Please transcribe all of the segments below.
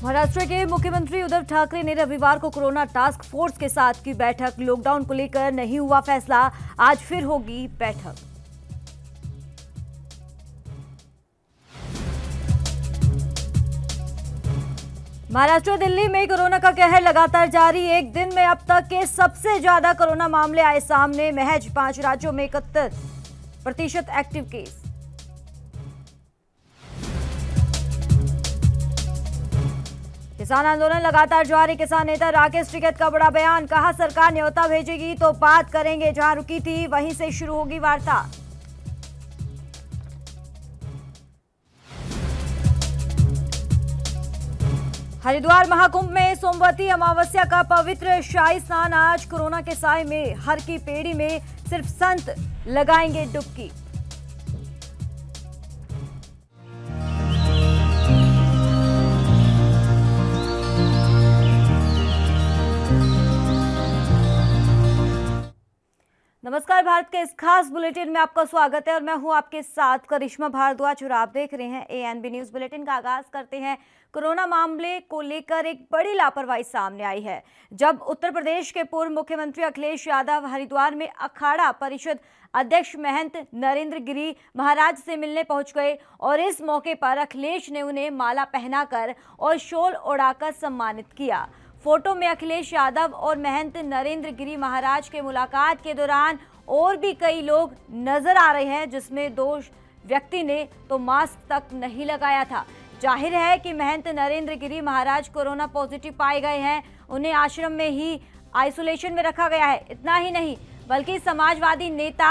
महाराष्ट्र के मुख्यमंत्री उद्धव ठाकरे ने रविवार को कोरोना टास्क फोर्स के साथ की बैठक। लॉकडाउन को लेकर नहीं हुआ फैसला, आज फिर होगी बैठक। महाराष्ट्र दिल्ली में कोरोना का कहर लगातार जारी। एक दिन में अब तक के सबसे ज्यादा कोरोना मामले आए सामने। महज 5 राज्यों में 71% एक्टिव केस। किसान आंदोलन लगातार जारी। किसान नेता राकेश टिकैत का बड़ा बयान, कहा सरकार न्योता भेजेगी तो बात करेंगे। जहां रुकी थी वहीं से शुरू होगी वार्ता। हरिद्वार महाकुंभ में सोमवती अमावस्या का पवित्र शाही स्नान आज। कोरोना के साए में हर की पेड़ी में सिर्फ संत लगाएंगे डुबकी। नमस्कार, भारत के इस खास बुलेटिन में आपका स्वागत है और मैं हूं आपके साथ करिश्मा भारद्वाज और आप देख रहे हैं एएनबी न्यूज। बुलेटिन का आगाज करते हैं। कोरोना मामले को लेकर एक बड़ी लापरवाही सामने आई है। जब उत्तर प्रदेश के पूर्व मुख्यमंत्री अखिलेश यादव हरिद्वार में अखाड़ा परिषद अध्यक्ष महंत नरेंद्र गिरी महाराज से मिलने पहुंच गए और इस मौके पर अखिलेश ने उन्हें माला पहनाकर और शॉल ओढ़ाकर सम्मानित किया। फोटो में अखिलेश यादव और महंत नरेंद्र गिरी महाराज के मुलाकात के दौरान और भी कई लोग नजर आ रहे हैं, जिसमें 2 व्यक्ति ने तो मास्क तक नहीं लगाया था। जाहिर है कि महंत नरेंद्र गिरी महाराज कोरोना पॉजिटिव पाए गए हैं। उन्हें आश्रम में ही आइसोलेशन में रखा गया है। इतना ही नहीं बल्कि समाजवादी नेता,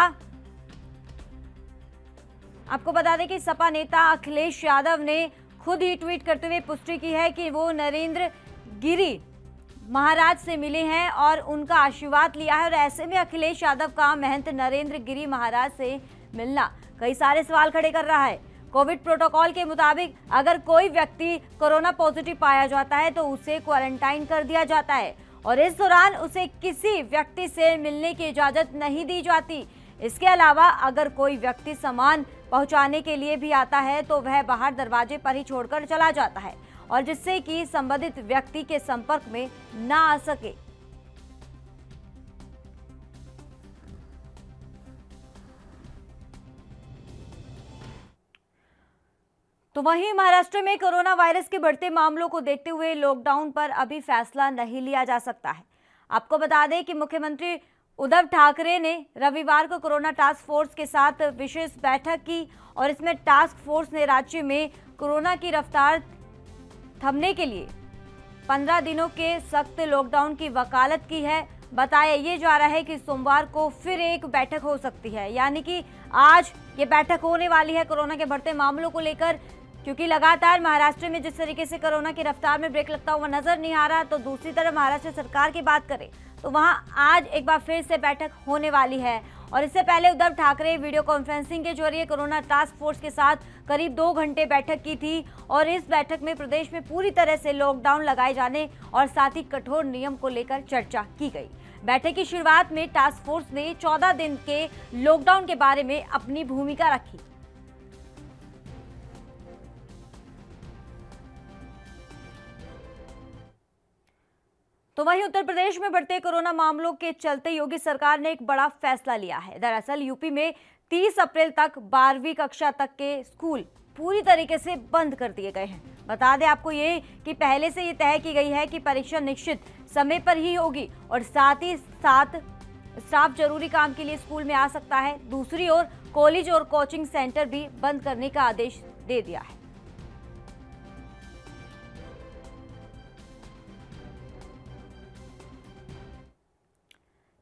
आपको बता दें कि सपा नेता अखिलेश यादव ने खुद ही ट्वीट करते हुए पुष्टि की है कि वो नरेंद्र गिरी महाराज से मिले हैं और उनका आशीर्वाद लिया है। और ऐसे में अखिलेश यादव का महंत नरेंद्र गिरी महाराज से मिलना कई सारे सवाल खड़े कर रहा है। कोविड प्रोटोकॉल के मुताबिक अगर कोई व्यक्ति कोरोना पॉजिटिव पाया जाता है तो उसे क्वारंटाइन कर दिया जाता है और इस दौरान उसे किसी व्यक्ति से मिलने की इजाजत नहीं दी जाती। इसके अलावा अगर कोई व्यक्ति सामान पहुंचाने के लिए भी आता है तो वह बाहर दरवाजे पर ही छोड़कर चला जाता है और जिससे कि संबंधित व्यक्ति के संपर्क में ना आ सके। तो वहीं महाराष्ट्र में कोरोना वायरस के बढ़ते मामलों को देखते हुए लॉकडाउन पर अभी फैसला नहीं लिया जा सकता है। आपको बता दें कि मुख्यमंत्री उद्धव ठाकरे ने रविवार को कोरोना टास्क फोर्स के साथ विशेष बैठक की और इसमें टास्क फोर्स ने राज्य में कोरोना की रफ्तार थमने के लिए 15 दिनों के सख्त लॉकडाउन की वकालत की है। बताया ये जा रहा है कि सोमवार को फिर एक बैठक हो सकती है, यानी कि आज ये बैठक होने वाली है कोरोना के बढ़ते मामलों को लेकर। क्योंकि लगातार महाराष्ट्र में जिस तरीके से कोरोना की रफ्तार में ब्रेक लगता हुआ नजर नहीं आ रहा, तो दूसरी तरफ महाराष्ट्र सरकार की बात करें तो वहां आज एक बार फिर से बैठक होने वाली है। और इससे पहले उद्धव ठाकरे वीडियो कॉन्फ्रेंसिंग के जरिए कोरोना टास्क फोर्स के साथ करीब 2 घंटे बैठक की थी और इस बैठक में प्रदेश में पूरी तरह से लॉकडाउन लगाए जाने और साथ ही कठोर नियम को लेकर चर्चा की गई। बैठक की शुरुआत में टास्क फोर्स ने 14 दिन के लॉकडाउन के बारे में अपनी भूमिका रखी। तो वहीं उत्तर प्रदेश में बढ़ते कोरोना मामलों के चलते योगी सरकार ने एक बड़ा फैसला लिया है। दरअसल यूपी में 30 अप्रैल तक 12वीं कक्षा तक के स्कूल पूरी तरीके से बंद कर दिए गए हैं। बता दें आपको ये कि पहले से ये तय की गई है कि परीक्षा निश्चित समय पर ही होगी और साथ ही साथ स्टाफ जरूरी काम के लिए स्कूल में आ सकता है। दूसरी ओर कॉलेज और कोचिंग सेंटर भी बंद करने का आदेश दे दिया है।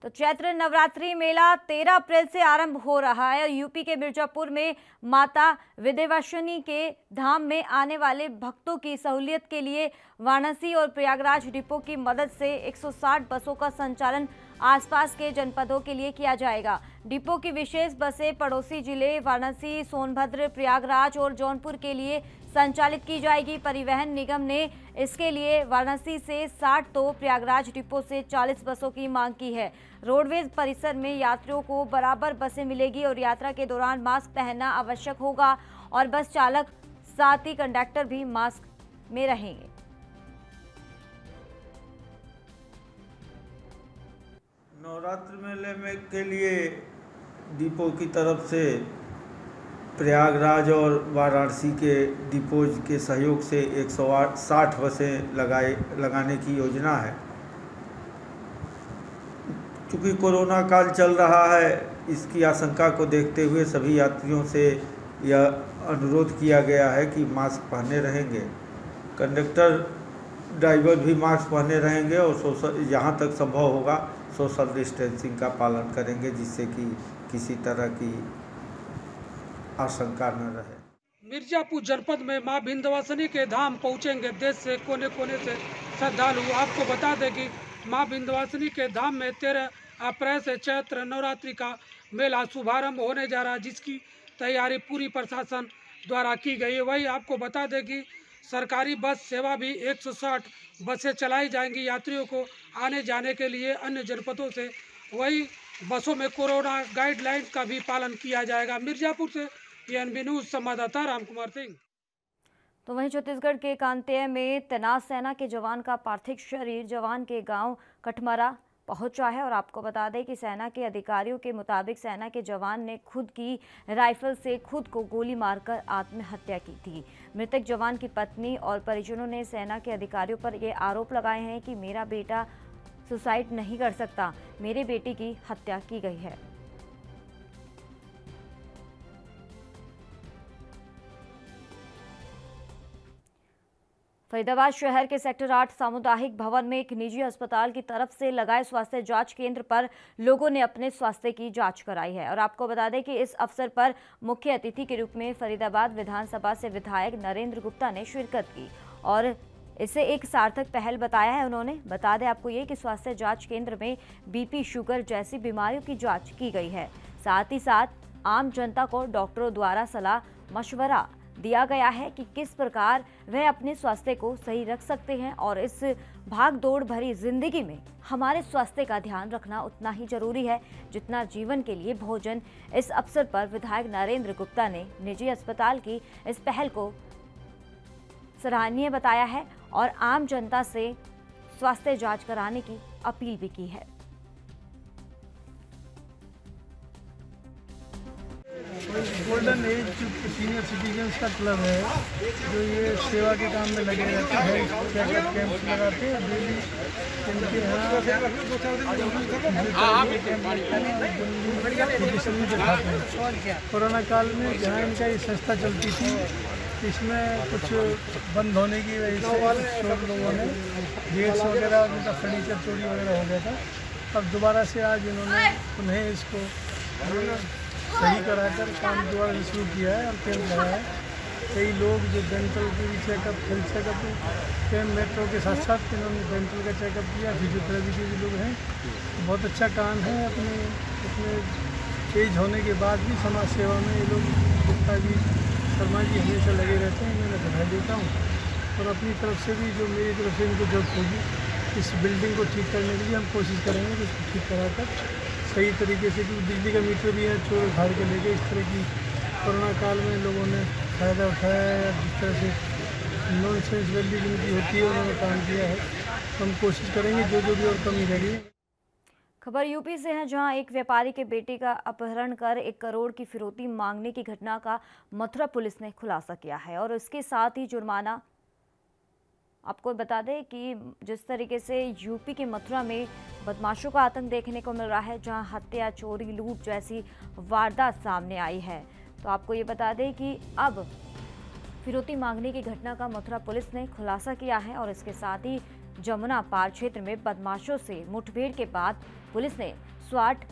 तो चैत्र नवरात्रि मेला 13 अप्रैल से आरंभ हो रहा है और यूपी के मिर्जापुर में माता विंध्यवासिनी के धाम में आने वाले भक्तों की सहूलियत के लिए वाराणसी और प्रयागराज डिपो की मदद से 160 बसों का संचालन आसपास के जनपदों के लिए किया जाएगा। डिपो की विशेष बसें पड़ोसी जिले वाराणसी, सोनभद्र, प्रयागराज और जौनपुर के लिए संचालित की जाएगी। परिवहन निगम ने इसके लिए वाराणसी से 60 तो प्रयागराज डिपो से 40 बसों की मांग की है। रोडवेज परिसर में यात्रियों को बराबर बसें मिलेगी और यात्रा के दौरान मास्क पहनना आवश्यक होगा और बस चालक साथ ही कंडक्टर भी मास्क में रहेंगे। नवरात्र मेले में के लिए डिपो की तरफ से प्रयागराज और वाराणसी के डिपोज के सहयोग से 160 बसें लगाने की योजना है। चूँकि कोरोना काल चल रहा है, इसकी आशंका को देखते हुए सभी यात्रियों से यह अनुरोध किया गया है कि मास्क पहने रहेंगे। कंडक्टर ड्राइवर भी मास्क पहने रहेंगे और जहाँ तक संभव होगा सोशल डिस्टेंसिंग का पालन करेंगे, जिससे कि किसी तरह की आशंका न रहे। मिर्जापुर जनपद में मां विंध्यवासिनी के धाम पहुंचेंगे देश से कोने कोने से श्रद्धालु। आपको बता दें कि मां विंध्यवासिनी के धाम में 13 अप्रैल से चैत्र नवरात्रि का मेला शुभारंभ होने जा रहा है, जिसकी तैयारी पूरी प्रशासन द्वारा की गई है। वही आपको बता दें कि सरकारी बस सेवा भी 160 बसें चलाई जाएंगी यात्रियों को आने जाने के लिए अन्य जनपदों से। वही बसों में कोरोना गाइडलाइंस का भी पालन किया जाएगा। मिर्जापुर से एएनबी न्यूज संवाददाता राम कुमार सिंह। तो वहीं छत्तीसगढ़ के कांतेय में तैनात सेना के जवान का पार्थिव शरीर जवान के गांव कठमरा पहुंचा है। और आपको बता दें कि सेना के अधिकारियों के मुताबिक सेना के जवान ने खुद की राइफल से खुद को गोली मारकर आत्महत्या की थी। मृतक जवान की पत्नी और परिजनों ने सेना के अधिकारियों पर ये आरोप लगाए हैं कि मेरा बेटा सुसाइड नहीं कर सकता, मेरे बेटे की हत्या की गई है। फरीदाबाद शहर के सेक्टर 8 सामुदायिक भवन में एक निजी अस्पताल की तरफ से लगाए स्वास्थ्य जांच केंद्र पर लोगों ने अपने स्वास्थ्य की जांच कराई है। और आपको बता दें कि इस अवसर पर मुख्य अतिथि के रूप में फरीदाबाद विधानसभा से विधायक नरेंद्र गुप्ता ने शिरकत की और इसे एक सार्थक पहल बताया है। उन्होंने बता दें आपको ये कि स्वास्थ्य जांच केंद्र में बीपी, शुगर जैसी बीमारियों की जाँच की गई है। साथ ही साथ आम जनता को डॉक्टरों द्वारा सलाह मशवरा दिया गया है कि किस प्रकार वह अपने स्वास्थ्य को सही रख सकते हैं। और इस भाग दौड़ भरी जिंदगी में हमारे स्वास्थ्य का ध्यान रखना उतना ही जरूरी है जितना जीवन के लिए भोजन। इस अवसर पर विधायक नरेंद्र गुप्ता ने निजी अस्पताल की इस पहल को सराहनीय बताया है और आम जनता से स्वास्थ्य जांच कराने की अपील भी की है। गोल्डन एज सीनियर सिटीजन्स का क्लब है जो ये सेवा के काम में लगे रहते हैं। चेकअप कैंप लगाते हैं डेली, इनके यहाँ कोरोना काल में जहाँ इनका ये संस्था चलती थी, इसमें कुछ बंद होने की वजह से सब लोगों ने गेट्स वगैरह, उनका फर्नीचर चोरी वगैरह हो गया था। अब दोबारा से आज इन्होंने उन्हें इसको सही कराकर काम दोबारा शुरू किया है और कैंप लगाया है। कई लोग जो डेंटल के भी checkup, health checkup camp metro के साथ साथ इन्होंने डेंटल का चेकअप किया, फिजियोथेरेपी के भी लोग हैं। बहुत अच्छा काम है। अपने एज होने के बाद भी समाज सेवा में ये लोग, गुप्ता जी, शर्मा जी हमेशा लगे रहते हैं। मैं बधाई देता हूँ और अपनी तरफ से भी जो मेरी तरफ से इनको जरूरत होगी इस बिल्डिंग को ठीक करने के लिए हम कोशिश करेंगे कि इसको ठीक कराकर सही तरीके से, क्योंकि बिजली का मीटर भी है चोर उखाड़ के लेके, इस तरह की कोरोना काल में लोगों ने फ़ायदा उठाया है। जिस तरह से नॉनसेंस वैल्यू जिनकी होती है उन्होंने काम किया है, तो हम कोशिश करेंगे जो भी और कमी रह गई। खबर यूपी से है, जहां एक व्यापारी के बेटे का अपहरण कर 1 करोड़ की फिरौती मांगने की घटना का मथुरा पुलिस ने खुलासा किया है और इसके साथ ही जुर्माना। आपको बता दें कि जिस तरीके से यूपी के मथुरा में बदमाशों का आतंक देखने को मिल रहा है, जहां हत्या, चोरी, लूट जैसी वारदात सामने आई है, तो आपको ये बता दें कि अब फिरौती मांगने की घटना का मथुरा पुलिस ने खुलासा किया है और इसके साथ ही जमुना पार क्षेत्र में बदमाशों से मुठभेड़ के बाद पुलिस ने स्वाट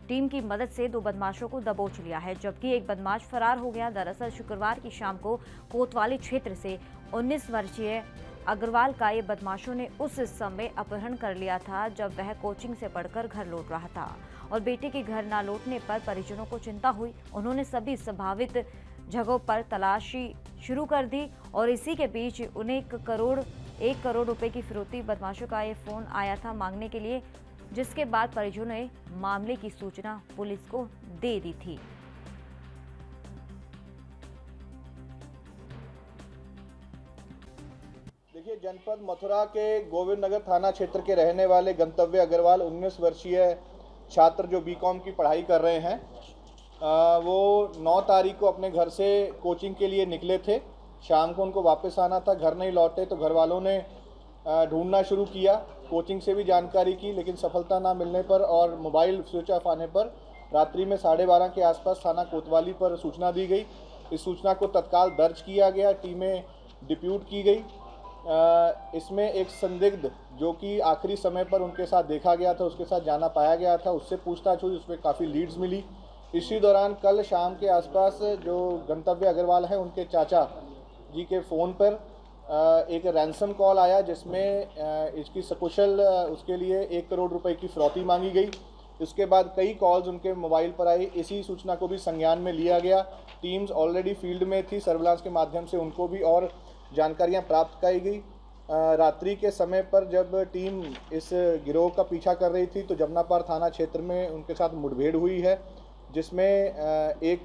टीम की मदद से 2 बदमाशों को दबोच लिया है, जबकि एक बदमाश फरार हो गया। दरअसल शुक्रवार की शाम को कोतवाली क्षेत्र से 19 वर्षीय अग्रवाल का ये बदमाशों ने उस समय अपहरण कर लिया था जब वह कोचिंग से पढ़कर घर लौट रहा था और बेटे के घर ना लौटने पर परिजनों को चिंता हुई। उन्होंने सभी संभावित जगहों पर तलाशी शुरू कर दी और इसी के बीच उन्हें 1 करोड़ रुपए की फिरौती बदमाशों का ये फोन आया था मांगने के लिए, जिसके बाद परिजनों ने मामले की सूचना पुलिस को दे दी थी। देखिए, जनपद मथुरा के गोविंद नगर थाना क्षेत्र के रहने वाले गंतव्य अग्रवाल 19 वर्षीय छात्र जो बीकॉम की पढ़ाई कर रहे हैं, वो 9 तारीख को अपने घर से कोचिंग के लिए निकले थे। शाम को उनको वापस आना था, घर नहीं लौटे तो घर वालों ने ढूंढना शुरू किया। कोचिंग से भी जानकारी की, लेकिन सफलता ना मिलने पर और मोबाइल स्विच ऑफ आने पर रात्रि में 12:30 के आसपास थाना कोतवाली पर सूचना दी गई। इस सूचना को तत्काल दर्ज किया गया, टीमें डिप्यूट की गई। इसमें एक संदिग्ध जो कि आखिरी समय पर उनके साथ देखा गया था, उसके साथ जाना पाया गया था, उससे पूछताछ हुई, उसमें काफ़ी लीड्स मिली। इसी दौरान कल शाम के आसपास जो गंतव्य अग्रवाल है उनके चाचा जी के फ़ोन पर एक रैंसम कॉल आया, जिसमें इसकी सकुशल उसके लिए 1 करोड़ रुपए की फिरौती मांगी गई। इसके बाद कई कॉल्स उनके मोबाइल पर आई। इसी सूचना को भी संज्ञान में लिया गया। टीम्स ऑलरेडी फील्ड में थी, सर्विलांस के माध्यम से उनको भी और जानकारियां प्राप्त की गई। रात्रि के समय पर जब टीम इस गिरोह का पीछा कर रही थी तो जमनापार थाना क्षेत्र में उनके साथ मुठभेड़ हुई है, जिसमें एक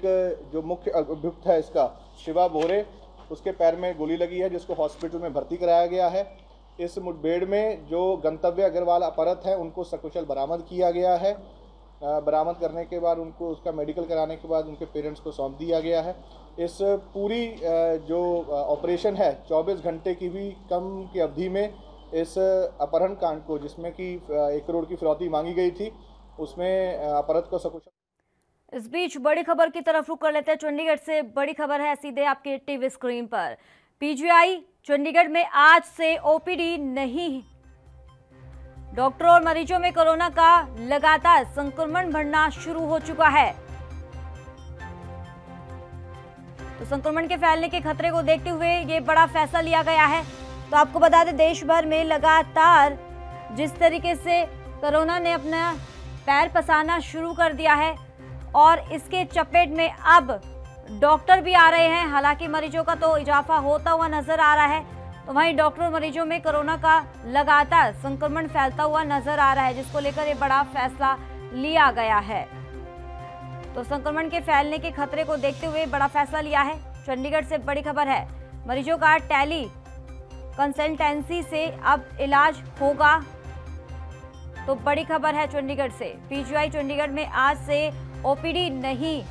जो मुख्य अभियुक्त है इसका शिवा बोरे, उसके पैर में गोली लगी है, जिसको हॉस्पिटल में भर्ती कराया गया है। इस मुठभेड़ में जो गंतव्य अग्रवाल अपहृत है उनको सकुशल बरामद किया गया है। बरामद करने के बाद उनको उसका मेडिकल कराने के बाद उनके पेरेंट्स को सौंप दिया गया है। इस पूरी जो ऑपरेशन है 24 घंटे की भी कम की अवधि में इस अपहरण कांड को, जिसमें कि 1 करोड़ की फिरौती मांगी गई थी, उसमें अपहृत को सकुशल। इस बीच बड़ी खबर की तरफ रुख कर लेते हैं। चंडीगढ़ से बड़ी खबर है सीधे आपके टीवी स्क्रीन पर। पीजीआई चंडीगढ़ में आज से ओपीडी नहीं। डॉक्टरों और मरीजों में कोरोना का लगातार संक्रमण बढ़ना शुरू हो चुका है। तो संक्रमण के फैलने के खतरे को देखते हुए ये बड़ा फैसला लिया गया है। तो आपको बता दें, देश भर में लगातार जिस तरीके से कोरोना ने अपना पैर पसारना शुरू कर दिया है और इसके चपेट में अब डॉक्टर भी आ रहे हैं। हालांकि मरीजों का तो इजाफा होता हुआ नजर आ रहा है, तो वहीं डॉक्टर और मरीजों में कोरोना का लगातार संक्रमण फैलता हुआ नजर आ रहा है, जिसको लेकर ये बड़ा फैसला लिया गया है। तो संक्रमण के फैलने के खतरे को देखते हुए बड़ा फैसला लिया है। चंडीगढ़ से बड़ी खबर है, मरीजों का टेली कंसल्टेंसी से अब इलाज होगा। तो बड़ी खबर है चंडीगढ़ से। पीजीआई चंडीगढ़ में आज से ओपीडी नहीं।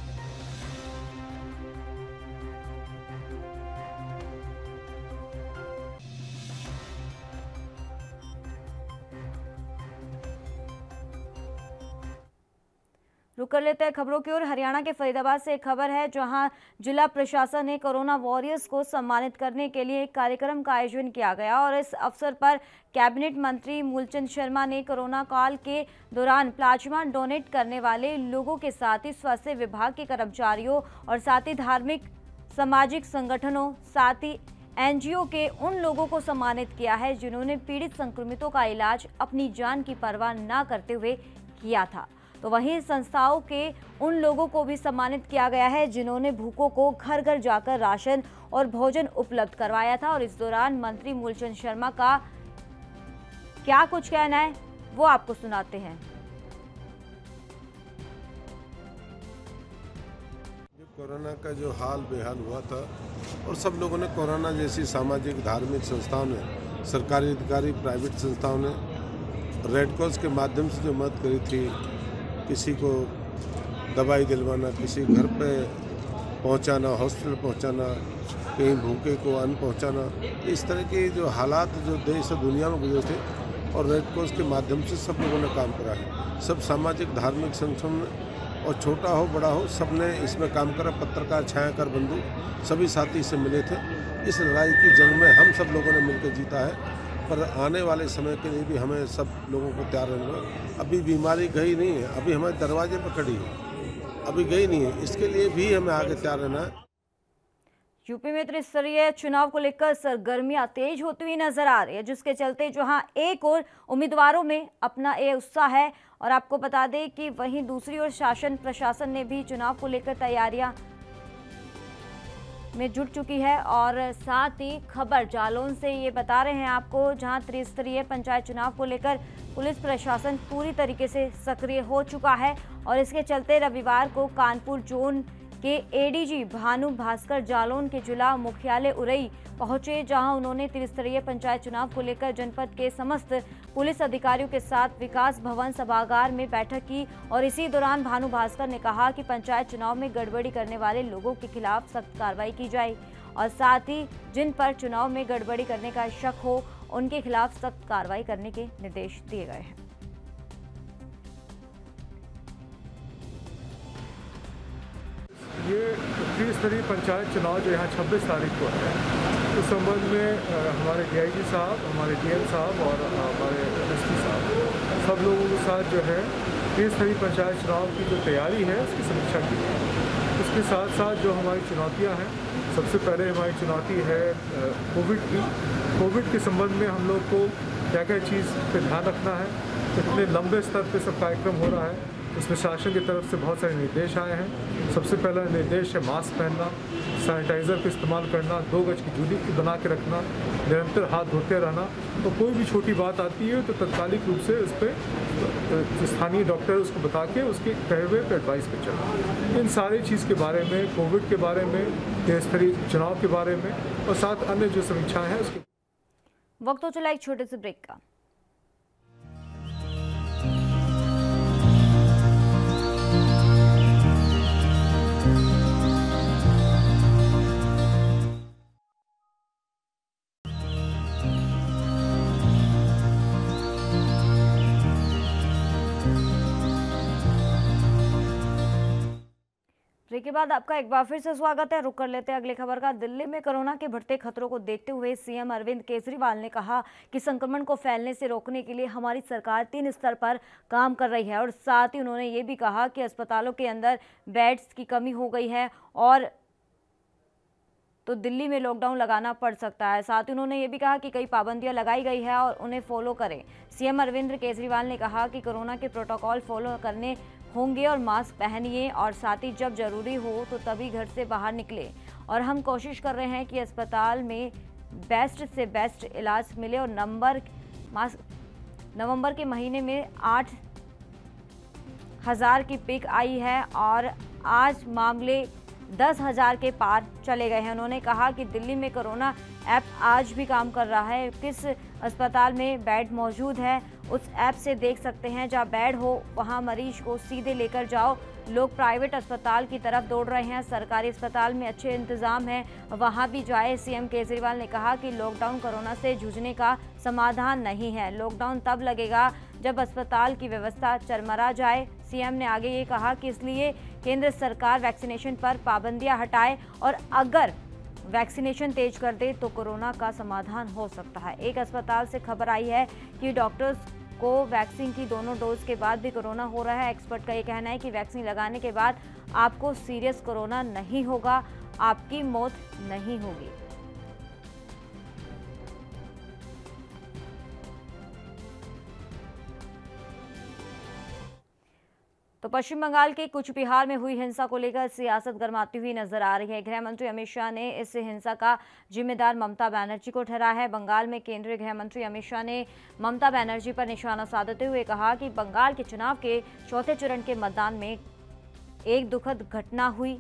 रुक कर लेते हैं खबरों की ओर। हरियाणा के फरीदाबाद से एक खबर है, जहां जिला प्रशासन ने कोरोना वॉरियर्स को सम्मानित करने के लिए एक कार्यक्रम का आयोजन किया गया और इस अवसर पर कैबिनेट मंत्री मूलचंद शर्मा ने कोरोना काल के दौरान प्लाज्मा डोनेट करने वाले लोगों के साथ ही स्वास्थ्य विभाग के कर्मचारियों और साथ ही धार्मिक सामाजिक संगठनों, साथ ही एनजीओ के उन लोगों को सम्मानित किया है जिन्होंने पीड़ित संक्रमितों का इलाज अपनी जान की परवाह न करते हुए किया था। तो वहीं संस्थाओं के उन लोगों को भी सम्मानित किया गया है जिन्होंने भूखों को घर घर जाकर राशन और भोजन उपलब्ध करवाया था। और इस दौरान मंत्री मूलचंद शर्मा का क्या कुछ कहना है वो आपको सुनाते हैं। कोरोना का जो हाल बेहाल हुआ था और सब लोगों ने कोरोना जैसी सामाजिक धार्मिक संस्थाओं ने, सरकारी अधिकारी, प्राइवेट संस्थाओं ने रेड क्रॉस के माध्यम से जो मदद करी थी, किसी को दवाई दिलवाना, किसी घर पे पहुंचाना, हॉस्पिटल पहुंचाना, कहीं भूखे को अन्न पहुंचाना, इस तरह के जो हालात जो देश और दुनिया में गुजरे थे और रेड क्रॉस के माध्यम से सब लोगों ने काम करा है। सब सामाजिक धार्मिक संगठन और छोटा हो बड़ा हो सब ने इसमें काम करा। पत्रकार, छायाकार बंधु सभी साथी इससे मिले थे। इस लड़ाई की जंग में हम सब लोगों ने मिलकर जीता है, पर आने वाले समय के लिए भी हमें सब लोगों को तैयार रहना है। अभी बीमारी गई नहीं है, अभी हमारे दरवाजे पर खड़ी है, अभी गई नहीं है, इसके लिए भी हमें आगे तैयार रहना है। यूपी में त्रिस्तरीय चुनाव को लेकर सरगर्मियां तेज होती हुई नजर आ रही है, जिसके चलते जहां एक और उम्मीदवारों में अपना ये उत्साह है और आपको बता दें कि वहीं दूसरी ओर शासन प्रशासन ने भी चुनाव को लेकर तैयारियां में जुट चुकी है। और साथ ही खबर जालौन से ये बता रहे हैं आपको, जहां त्रिस्तरीय पंचायत चुनाव को लेकर पुलिस प्रशासन पूरी तरीके से सक्रिय हो चुका है और इसके चलते रविवार को कानपुर जोन के एडीजी भानु भास्कर जालौन के जिला मुख्यालय उरई पहुंचे, जहां उन्होंने त्रिस्तरीय पंचायत चुनाव को लेकर जनपद के समस्त पुलिस अधिकारियों के साथ विकास भवन सभागार में बैठक की। और इसी दौरान भानु भास्कर ने कहा कि पंचायत चुनाव में गड़बड़ी करने वाले लोगों के खिलाफ सख्त कार्रवाई की जाए और साथ ही जिन पर चुनाव में गड़बड़ी करने का शक हो उनके खिलाफ सख्त कार्रवाई करने के निर्देश दिए गए हैं। ये त्रिस्तरीय पंचायत चुनाव जो यहाँ 26 तारीख को है, उस संबंध में हमारे डीआईजी साहब, हमारे डीएम साहब और हमारे एसपी साहब सब लोगों के साथ जो है त्रिस्तरीय पंचायत चुनाव की जो तैयारी है उसकी समीक्षा की है। उसके साथ साथ जो हमारी चुनौतियाँ हैं, सबसे पहले हमारी चुनौती है कोविड की। कोविड के संबंध में हम लोग को क्या क्या चीज़ पे ध्यान रखना है, इतने लंबे स्तर पे सब कार्यक्रम हो रहा है, इसमें शासन की तरफ से बहुत सारे निर्देश आए हैं। सबसे पहला निर्देश है मास्क पहनना, सैनिटाइज़र का इस्तेमाल करना, 2 गज की दूरी बना के रखना, निरंतर हाथ धोते रहना। तो कोई भी छोटी बात आती है तो तत्कालिक रूप से उस पर स्थानीय डॉक्टर उसको बता के उसके कहे हुए पे एडवाइस पे चलना। इन सारी चीज़ के बारे में, कोविड के बारे में, त्रिस्तरीय चुनाव के बारे में और साथ अन्य जो समीक्षाएँ हैं उसके। वक्त हो चला एक छोटे से ब्रेक का। ब्रेक के बाद आपका एक बार फिर से स्वागत है। रुक कर लेते हैं अगली खबर का। दिल्ली में कोरोना के बढ़ते खतरों को देखते हुए सीएम अरविंद केजरीवाल ने कहा कि संक्रमण को फैलने से रोकने के लिए हमारी सरकार 3 स्तर पर काम कर रही है और साथ ही उन्होंने ये भी कहा कि अस्पतालों के अंदर बेड्स की कमी हो गई है और तो दिल्ली में लॉकडाउन लगाना पड़ सकता है। साथ ही उन्होंने ये भी कहा कि कई पाबंदियां लगाई गई है और उन्हें फॉलो करें। सीएम अरविंद केजरीवाल ने कहा कि कोरोना के प्रोटोकॉल फॉलो करने होंगे और मास्क पहनिए और साथ ही जब जरूरी हो तो तभी घर से बाहर निकले और हम कोशिश कर रहे हैं कि अस्पताल में बेस्ट से बेस्ट इलाज मिले। और नवंबर के महीने में 8,000 की पिक आई है और आज मामले 10,000 के पार चले गए हैं। उन्होंने कहा कि दिल्ली में कोरोना ऐप आज भी काम कर रहा है। किस अस्पताल में बेड मौजूद है उस ऐप से देख सकते हैं। जहां बेड हो वहां मरीज को सीधे लेकर जाओ। लोग प्राइवेट अस्पताल की तरफ दौड़ रहे हैं, सरकारी अस्पताल में अच्छे इंतजाम है, वहां भी जाए। सीएम केजरीवाल ने कहा कि लॉकडाउन कोरोना से जूझने का समाधान नहीं है। लॉकडाउन तब लगेगा जब अस्पताल की व्यवस्था चरमरा जाए। सीएम ने आगे ये कहा कि इसलिए केंद्र सरकार वैक्सीनेशन पर पाबंदियां हटाए और अगर वैक्सीनेशन तेज कर दे तो कोरोना का समाधान हो सकता है। एक अस्पताल से खबर आई है कि डॉक्टर्स को वैक्सीन की दोनों डोज के बाद भी कोरोना हो रहा है। एक्सपर्ट का ये कहना है कि वैक्सीन लगाने के बाद आपको सीरियस कोरोना नहीं होगा, आपकी मौत नहीं होगी। तो पश्चिम बंगाल के कुछ बिहार में हुई हिंसा को लेकर सियासत गरमाती हुई नजर आ रही है। गृह मंत्री अमित शाह ने इस हिंसा का जिम्मेदार ममता बनर्जी को ठहराया है। बंगाल में केंद्रीय गृह मंत्री अमित शाह ने ममता बनर्जी पर निशाना साधते हुए कहा कि बंगाल के चुनाव के चौथे चरण के मतदान में एक दुखद घटना हुई।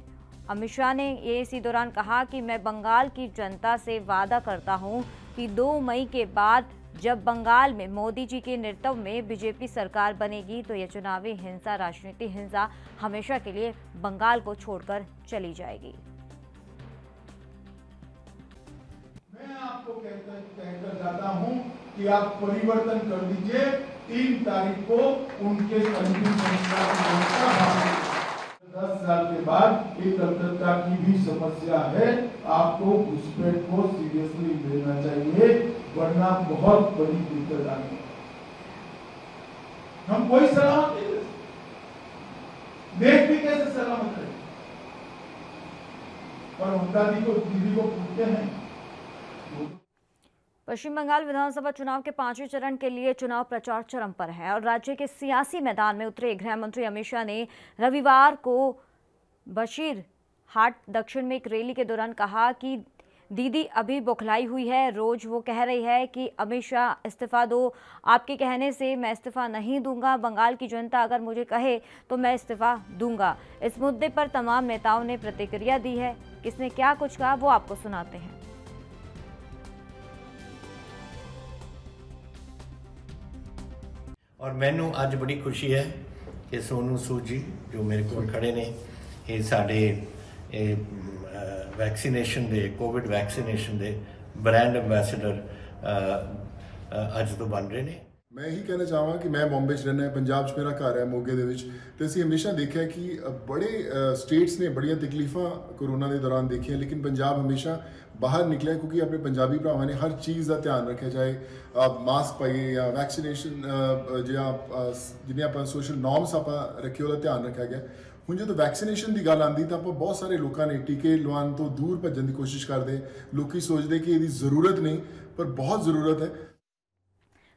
अमित शाह ने इसी दौरान कहा कि मैं बंगाल की जनता से वादा करता हूँ कि 2 मई के बाद जब बंगाल में मोदी जी के नेतृत्व में बीजेपी सरकार बनेगी तो यह चुनावी हिंसा, राजनीतिक हिंसा हमेशा के लिए बंगाल को छोड़कर चली जाएगी। मैं आपको कहकर जाता हूं कि आप परिवर्तन कर दीजिए। 3 तारीख को उनके अंतिम संस्कार की व्यवस्था 10 साल के बाद एक अर्थव्यवस्था की भी समस्या है। आपको घुसपैठ को सीरियसली लेना चाहिए, वरना बहुत बड़ी दिक्कत आएगी। हम कोई सलामत नहीं दे सकते, देश भी कैसे सलामत रहे। पर ममता दीदी को पूछते हैं। पश्चिम बंगाल विधानसभा चुनाव के 5वें चरण के लिए चुनाव प्रचार चरम पर है और राज्य के सियासी मैदान में उतरे गृह मंत्री अमित शाह ने रविवार को बशीर हाट दक्षिण में एक रैली के दौरान कहा कि दीदी अभी बौखलाई हुई है। रोज वो कह रही है कि अमित शाह इस्तीफा दो, आपके कहने से मैं इस्तीफा नहीं दूंगा। बंगाल की जनता अगर मुझे कहे तो मैं इस्तीफा दूंगा। इस मुद्दे पर तमाम नेताओं ने प्रतिक्रिया दी है। किसने क्या कुछ कहा वो आपको सुनाते हैं। और मैनू अज बड़ी खुशी है कि सोनू सूद जी जो मेरे को खड़े ने ये साडे vaccination they Covid vaccination they brand ambassador अज तो बन रहे हैं। मैं ही कहना चाहांगा कि मैं बॉम्बे 'ਚ रहना है, पंजाब 'ਚ मेरा घर है मोगे ਦੇ ਵਿੱਚ ਤੇ ਅਸੀਂ ਹਮੇਸ਼ਾ ਦੇਖਿਆ ਕਿ बड़े स्टेट्स ने बड़िया तकलीफां कोरोना के दौरान देखिया, लेकिन पंजाब हमेशा बाहर निकला क्योंकि अपने पंजाबी भरावां ने हर चीज़ का ध्यान रखा, चाहे आप मास्क पाइए या वैक्सीनेशन जिन्हें आप सोशल नॉर्म्स आप रखे उसका ध्यान रखा गया। ਹੁਣ ਜਦੋਂ ਵੈਕਸੀਨੇਸ਼ਨ ਦੀ ਗੱਲ ਆਉਂਦੀ ਤਾਂ ਆਪਾਂ ਬਹੁਤ ਸਾਰੇ ਲੋਕਾਂ ਨੇ ਟੀਕੇ ਲਵਾਉਣ ਤੋਂ ਦੂਰ ਭੱਜਣ ਦੀ ਕੋਸ਼ਿਸ਼ ਕਰਦੇ। ਲੋਕੀ ਸੋਚਦੇ कि ਇਹਦੀ ਜ਼ਰੂਰਤ नहीं पर बहुत ज़रूरत है।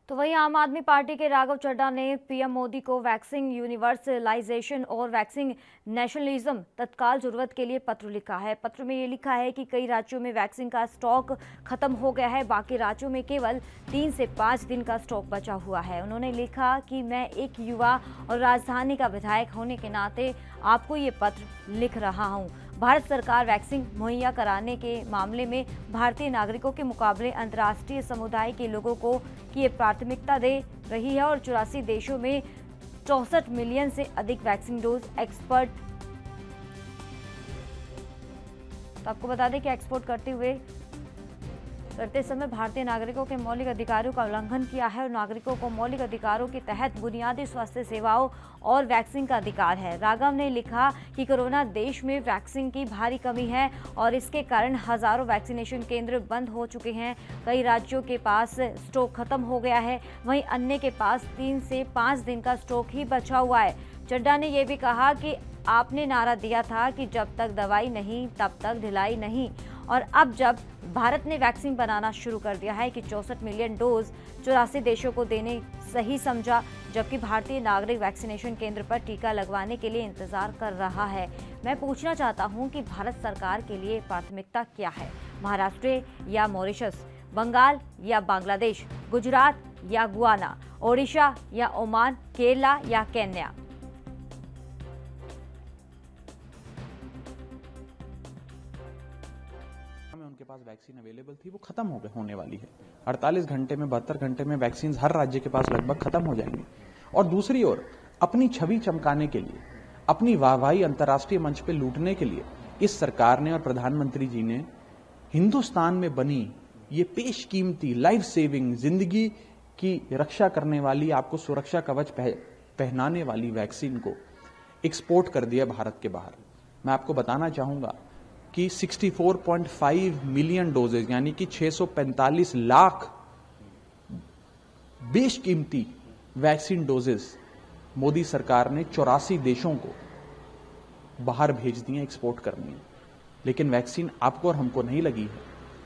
तो वहीं आम आदमी पार्टी के राघव चड्ढा ने पीएम मोदी को वैक्सीन यूनिवर्सलाइजेशन और वैक्सीन नेशनलिज्म तत्काल जरूरत के लिए पत्र लिखा है। पत्र में ये लिखा है कि कई राज्यों में वैक्सीन का स्टॉक खत्म हो गया है, बाकी राज्यों में केवल 3 से 5 दिन का स्टॉक बचा हुआ है। उन्होंने लिखा कि मैं एक युवा और राजधानी का विधायक होने के नाते आपको ये पत्र लिख रहा हूँ। भारत सरकार वैक्सीन मुहैया कराने के मामले में भारतीय नागरिकों के मुकाबले अंतर्राष्ट्रीय समुदाय के लोगों को की प्राथमिकता दे रही है और 84 देशों में 64 मिलियन से अधिक वैक्सीन डोज एक्सपोर्ट। तो आपको बता दें कि एक्सपोर्ट करते समय भारतीय नागरिकों के मौलिक अधिकारों का उल्लंघन किया है और नागरिकों को मौलिक अधिकारों के तहत बुनियादी स्वास्थ्य सेवाओं और वैक्सीन का अधिकार है। राघव ने लिखा कि कोरोना देश में वैक्सीन की भारी कमी है और इसके कारण हजारों वैक्सीनेशन केंद्र बंद हो चुके हैं। कई राज्यों के पास स्टॉक खत्म हो गया है, वहीं अन्य के पास 3 से 5 दिन का स्टॉक ही बचा हुआ है। चड्ढा ने यह भी कहा कि आपने नारा दिया था कि जब तक दवाई नहीं तब तक ढिलाई नहीं, और अब जब भारत ने वैक्सीन बनाना शुरू कर दिया है कि 64 मिलियन डोज 84 देशों को देने सही समझा, जबकि भारतीय नागरिक वैक्सीनेशन केंद्र पर टीका लगवाने के लिए इंतजार कर रहा है। मैं पूछना चाहता हूं कि भारत सरकार के लिए प्राथमिकता क्या है? महाराष्ट्र या मॉरिशस, बंगाल या बांग्लादेश, गुजरात या गुआना, ओडिशा या ओमान, केरला या केन्या? उनके पास वैक्सीन अवेलेबल थी वो खत्म हो गए होने वाली है। 48 घंटे में 72 घंटे में वैक्सीन हर राज्य के पास लगभग खत्म हो जाएंगी। और दूसरी ओर अपनी छवि चमकाने के लिए, अपनी वाहवाही अंतर्राष्ट्रीय मंच पे लूटने के लिए इस सरकार ने और प्रधानमंत्री जी ने हिंदुस्तान में बनी ये पेशकीमती लाइफ सेविंग जिंदगी की रक्षा करने वाली, आपको सुरक्षा कवच पहनाने वाली वैक्सीन को एक्सपोर्ट कर दिया भारत के बाहर। मैं आपको बताना चाहूंगा कि 64.5 मिलियन डोजेज यानी कि 645 लाख बेशकीमती वैक्सीन डोजेज मोदी सरकार ने 84 देशों को बाहर भेज दिए एक्सपोर्ट करनी है। लेकिन वैक्सीन आपको और हमको नहीं लगी है।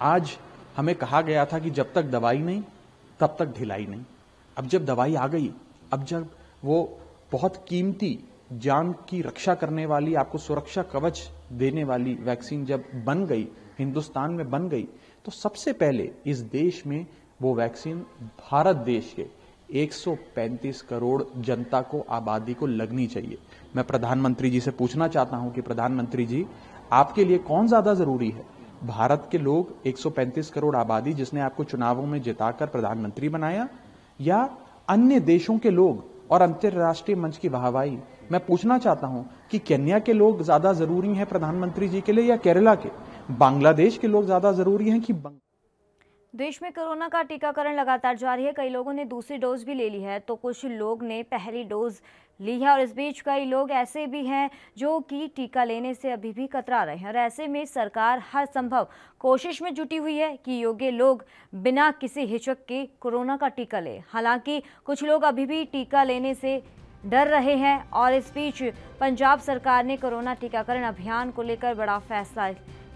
आज हमें कहा गया था कि जब तक दवाई नहीं तब तक ढिलाई नहीं। अब जब दवाई आ गई, अब जब वो बहुत कीमती जान की रक्षा करने वाली, आपको सुरक्षा कवच देने वाली वैक्सीन जब बन गई, हिंदुस्तान में बन गई, तो सबसे पहले इस देश में वो वैक्सीन भारत देश के 135 करोड़ जनता को, आबादी को लगनी चाहिए। मैं प्रधानमंत्री जी से पूछना चाहता हूं कि प्रधानमंत्री जी, आपके लिए कौन ज्यादा जरूरी है? भारत के लोग 135 करोड़ आबादी जिसने आपको चुनावों में जिताकर प्रधानमंत्री बनाया, या अन्य देशों के लोग और अंतर्राष्ट्रीय मंच की वाहवाही? मैं पूछना चाहता हूं कि केन्या के लोग ज्यादा जरूरी हैं प्रधानमंत्री जी के लिए या केरला के? बांग्लादेश के लोग ज्यादा जरूरी हैं कि देश में कोरोना का टीकाकरण लगातार जारी है। कई लोगों ने दूसरी डोज भी ले ली है तो कुछ लोग ने पहली डोज ली है और इस बीच कई लोग ऐसे भी हैं जो कि टीका लेने से अभी भी कतरा रहे हैं और ऐसे में सरकार हर संभव कोशिश में जुटी हुई है कि योग्य लोग बिना किसी हिचक के कोरोना का टीका लें। हालांकि कुछ लोग अभी भी टीका लेने से डर रहे हैं और इस बीच पंजाब सरकार ने कोरोना टीकाकरण अभियान को लेकर बड़ा फैसला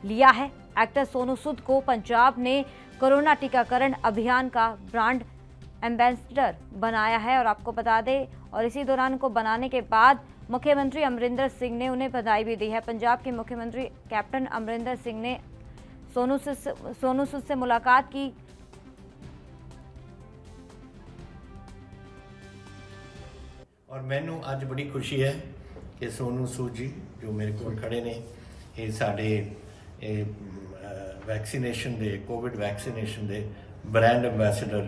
लिया है। एक्टर सोनू सूद को पंजाब ने कोरोना टीकाकरण अभियान का ब्रांड एम्बेसडर बनाया है और आपको बता दें, और इसी दौरान को बनाने के बाद मुख्यमंत्री अमरिंदर सिंह ने उन्हें बधाई भी दी है। पंजाब के मुख्यमंत्री कैप्टन अमरिंदर सिंह ने सोनू सूद से मुलाकात की। और मैनू अज बड़ी खुशी है कि सोनू सूद जी जो मेरे को खड़े ने ये साडे vaccination they Covid vaccination they brand ambassador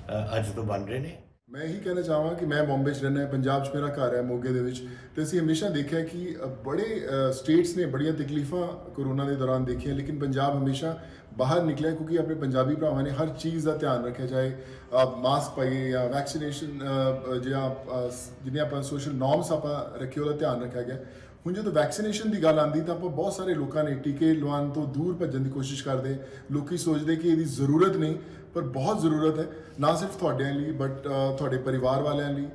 अज तो बन रहे हैं। मैं ही कहना चाहूँगा कि मैं बॉम्बे च रहना है, पंजाब च मेरा घर है मोगे दे विच, ते असीं हमेशा देखा कि बड़े स्टेट्स ने बड़ियां तकलीफां कोरोना के दौरान देखी, लेकिन पंजाब हमेशा बाहर निकला क्योंकि अपने पंजाबी भरावां ने हर चीज़ का ध्यान रखा, चाहे आप मास्क पाइए या वैक्सीनेशन जिन्हें आप सोशल नॉर्म्स आप रखे उसका ध्यान रखा गया। ਹੁਣ ਜਦੋਂ ਵੈਕਸੀਨੇਸ਼ਨ ਦੀ ਗੱਲ ਆਉਂਦੀ ਤਾਂ ਆਪਾਂ ਬਹੁਤ ਸਾਰੇ ਲੋਕਾਂ ਨੇ ਟੀਕੇ ਲਵਾਉਣ ਤੋਂ ਦੂਰ ਭੱਜਣ ਦੀ ਕੋਸ਼ਿਸ਼ ਕਰਦੇ। ਲੋਕੀ ਸੋਚਦੇ ਕਿ ਇਹਦੀ ਜ਼ਰੂਰਤ ਨਹੀਂ, ਪਰ ਬਹੁਤ ਜ਼ਰੂਰਤ ਹੈ, ਨਾ ਸਿਰਫ ਤੁਹਾਡਿਆਂ ਲਈ ਬਟ ਤੁਹਾਡੇ ਪਰਿਵਾਰ ਵਾਲਿਆਂ ਲਈ,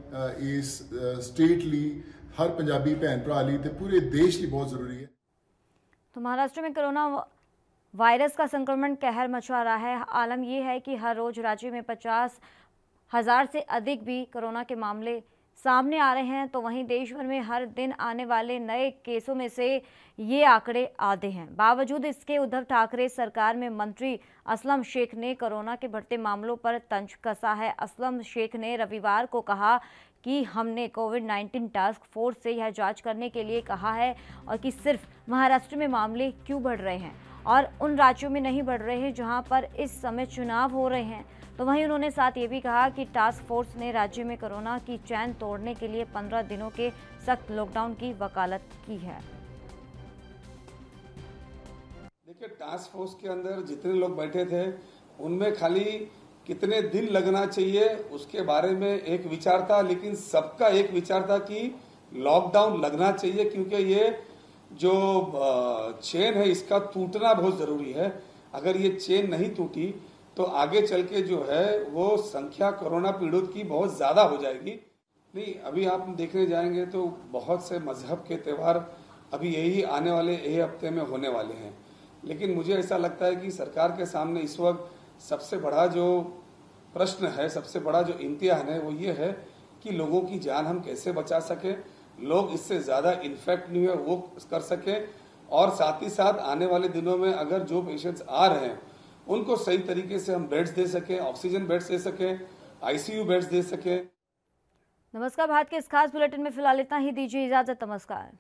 ਇਸ ਸਟੇਟ ਲਈ, हर पंजाबी भैन भरा ਲਈ ਤੇ पूरे देश ਲਈ बहुत ज़रूरी है। तो महाराष्ट्र में कोरोना वायरस का संक्रमण कहर मचा रहा है। आलम यह है कि हर रोज राज्य में 50,000 से अधिक भी कोरोना के मामले सामने आ रहे हैं, तो वहीं देश भर में हर दिन आने वाले नए केसों में से ये आंकड़े आधे हैं। बावजूद इसके उद्धव ठाकरे सरकार में मंत्री असलम शेख ने कोरोना के बढ़ते मामलों पर तंज कसा है। असलम शेख ने रविवार को कहा कि हमने कोविड-19 टास्क फोर्स से यह जांच करने के लिए कहा है और कि सिर्फ महाराष्ट्र में मामले क्यों बढ़ रहे हैं और उन राज्यों में नहीं बढ़ रहे हैं जहां पर इस समय चुनाव हो रहे हैं। तो वहीं उन्होंने साथ ये भी कहा कि टास्क फोर्स ने राज्य में कोरोना की चैन तोड़ने के लिए 15 दिनों के सख्त लॉकडाउन की वकालत की है। देखिए, टास्क फोर्स के अंदर जितने लोग बैठे थे उनमें खाली कितने दिन लगना चाहिए उसके बारे में एक विचार था, लेकिन सबका एक विचार था कि लॉकडाउन लगना चाहिए, क्योंकि ये जो चेन है इसका टूटना बहुत जरूरी है। अगर ये चेन नहीं टूटी तो आगे चल के जो है वो संख्या कोरोना पीड़ित की बहुत ज्यादा हो जाएगी। नहीं, अभी आप देखने जाएंगे तो बहुत से मजहब के त्यौहार अभी यही आने वाले यही हफ्ते में होने वाले हैं, लेकिन मुझे ऐसा लगता है कि सरकार के सामने इस वक्त सबसे बड़ा जो प्रश्न है, सबसे बड़ा जो इम्तिहान है वो ये है कि लोगों की जान हम कैसे बचा सके, लोग इससे ज्यादा इन्फेक्ट नहीं हुए वो कर सके, और साथ ही साथ आने वाले दिनों में अगर जो पेशेंट्स आ रहे हैं उनको सही तरीके से हम बेड्स दे सके, ऑक्सीजन बेड्स दे सके, आईसीयू बेड्स दे सके। नमस्कार, भारत के इस खास बुलेटिन में फिलहाल इतना ही। दीजिए इजाजत। नमस्कार।